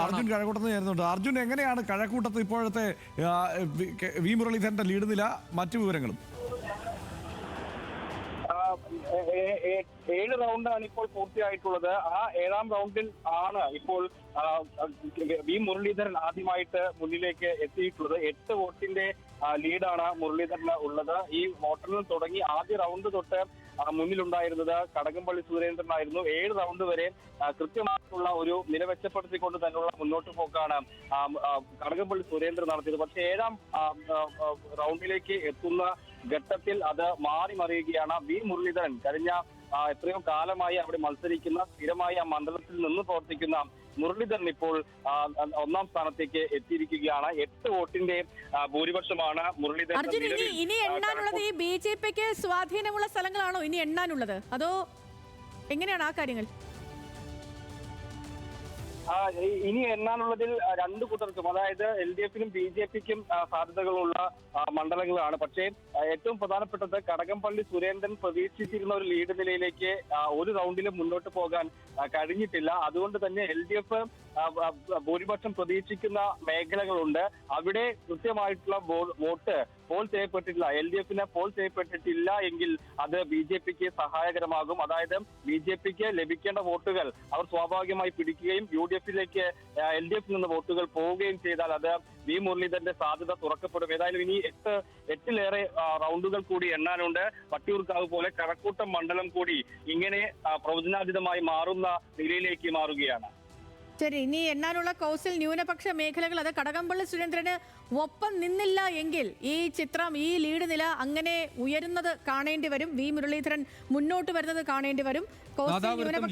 അർജുൻ കഴക്കൂട്ടത്ത് ചേരുന്നുണ്ട്. അർജുൻ, എങ്ങനെയാണ് കഴക്കൂട്ടത്ത് ഇപ്പോഴത്തെ വി മുരളീധരന്റെ ലീഡ് നില, മറ്റു വിവരങ്ങളും? 7 റൗണ്ടാണ് ഇപ്പോൾ പൂർത്തിയായിട്ടുള്ളത്. ആ 7ാം റൗണ്ടിൽ ആണ് ഇപ്പോൾ വി മുരളീധരൻ ആദ്യമായിട്ട് മുന്നിലേക്ക് എത്തിയിട്ടുള്ളത്. 8 വോട്ടിന്റെ ലീഡാണ് മുരളീധരന് ഉള്ളത്. ഈ വോട്ടെണ്ണൽ തുടങ്ങി ആദ്യ റൗണ്ട് തൊട്ട് മുന്നിലുണ്ടായിരുന്നത് കടകംപള്ളി സുരേന്ദ്രനായിരുന്നു. 7 റൗണ്ട് വരെ കൃത്യമായിട്ടുള്ള ഒരു നില മെച്ചപ്പെടുത്തിക്കൊണ്ട് തന്നെയുള്ള മുന്നോട്ട് പോക്കാണ് കടകംപള്ളി സുരേന്ദ്രൻ നടത്തിയത്. പക്ഷേ 7ാം റൗണ്ടിലേക്ക് എത്തുന്ന ഘട്ടത്തിൽ അത് മാറി മറിയുകയാണ്. വി മുരളീധരൻ കഴിഞ്ഞ എത്രയോ കാലമായി അവിടെ മത്സരിക്കുന്ന, സ്ഥിരമായി ആ മണ്ഡലത്തിൽ നിന്ന് പ്രവർത്തിക്കുന്ന മുരളീധരൻ ഇപ്പോൾ 1ാം സ്ഥാനത്തേക്ക് എത്തിയിരിക്കുകയാണ്. 8 വോട്ടിന്റെ ഭൂരിപക്ഷമാണ് മുരളീധരൻ. ഇനി എണ്ണാനുള്ളത് ഈ ബിജെപിക്ക് സ്വാധീനമുള്ള സ്ഥലങ്ങളാണോ ഇനി എണ്ണാനുള്ളത്, അതോ എങ്ങനെയാണ് ആ കാര്യങ്ങൾ? ഇനി എണ്ണാനുള്ളതിൽ 2 കൂട്ടർക്കും, അതായത് LDFനും BJPക്കും സാധ്യതകളുള്ള മണ്ഡലങ്ങളാണ്. പക്ഷേ ഏറ്റവും പ്രധാനപ്പെട്ടത് കടകംപള്ളി സുരേന്ദ്രൻ പ്രതീക്ഷിച്ചിരുന്ന ഒരു ലീഡ് നിലയിലേക്ക് ഒരു റൗണ്ടിലും മുന്നോട്ട് പോകാൻ കഴിഞ്ഞിട്ടില്ല. അതുകൊണ്ട് തന്നെ LDF ഭൂരിപക്ഷം പ്രതീക്ഷിക്കുന്ന മേഖലകളുണ്ട്. അവിടെ കൃത്യമായിട്ടുള്ള വോട്ട് പോൾ ചെയ്യപ്പെട്ടിട്ടില്ല. LDFന് പോൾ ചെയ്യപ്പെട്ടിട്ടില്ല എങ്കിൽ അത് BJPക്ക് സഹായകരമാകും. അതായത് BJPക്ക് ലഭിക്കേണ്ട വോട്ടുകൾ അവർ സ്വാഭാവികമായി പിടിക്കുകയും UDFിലേക്ക് LDFിൽ നിന്ന് വോട്ടുകൾ പോവുകയും ചെയ്താൽ അത് വി മുരളീധരന്റെ സാധ്യത തുറക്കപ്പെടും. ഏതായാലും ഇനി 8ലേറെ റൗണ്ടുകൾ കൂടി എണ്ണാനുണ്ട്. വട്ടിയൂർക്കാവ് പോലെ കഴക്കൂട്ടം മണ്ഡലം കൂടി ഇങ്ങനെ പ്രവചനാതീതമായി മാറുന്ന നിലയിലേക്ക് മാറുകയാണ്. ശരി, ഇനി എണ്ണാനുള്ള കൗസിൽ ന്യൂനപക്ഷ മേഖലകൾ, അത് കടകംപള്ളി സുരേന്ദ്രന് ഒപ്പം നിന്നില്ല എങ്കിൽ ഈ ചിത്രം, ഈ ലീഡ് നില അങ്ങനെ ഉയരുന്നത് കാണേണ്ടി വരും. വി മുരളീധരൻ മുന്നോട്ട് വരുന്നത് കാണേണ്ടി വരും.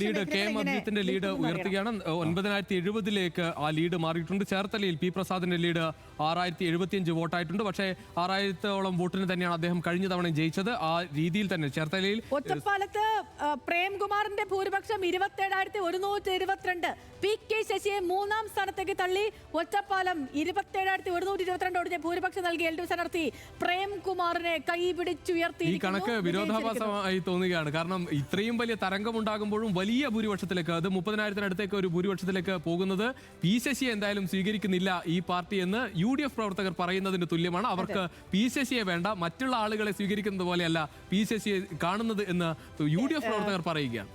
ലീഡ് ലീഡ് ഉയർത്തുകയാണ്. 9070ലേക്ക് ആ ലീഡ് മാറിയിട്ടുണ്ട്. ചേർത്തലയിൽ പി പ്രസാദിന്റെ ലീഡ് 6075 വോട്ടായിട്ടുണ്ട്. പക്ഷേ 6000ഓളം വോട്ടിന് തന്നെയാണ് അദ്ദേഹം കഴിഞ്ഞ തവണ ജയിച്ചത്. ആ രീതിയിൽ തന്നെ ചേർത്തലയിൽ ഒറ്റപ്പാലത്ത് പ്രേംകുമാറിന്റെ ഭൂരിപക്ഷം 27,122. PK ശശിയെ 3ാം സ്ഥാനത്തേക്ക് തള്ളി ഒറ്റപ്പാലം 27,122 ഭൂരിപക്ഷം നൽകി LDF സ്ഥാനാർത്ഥി പ്രേംകുമാറിനെ കൈപിടിച്ചുയർത്തി. ഈ കണക്ക് വിരോധാഭാസമായി തോന്നുകയാണ്. കാരണം ഇത്രയും വലിയ തരംഗമുണ്ടാകുമ്പോഴും വലിയ ഭൂരിപക്ഷത്തിലേക്ക്, അത് 30,000-അടുത്തേക്ക് ഒരു ഭൂരിപക്ഷത്തിലേക്ക് പോകുന്നത് പി ശശിയെ എന്തായാലും സ്വീകരിക്കുന്നില്ല ഈ പാർട്ടി എന്ന് UDF പ്രവർത്തകർ പറയുന്നതിന് തുല്യമാണ്. അവർക്ക് പി ശശിയെ വേണ്ട, മറ്റുള്ള ആളുകളെ സ്വീകരിക്കുന്നത് പോലെയല്ല പി ശശിയെ കാണുന്നത് എന്ന് UDF പ്രവർത്തകർ പറയുകയാണ്.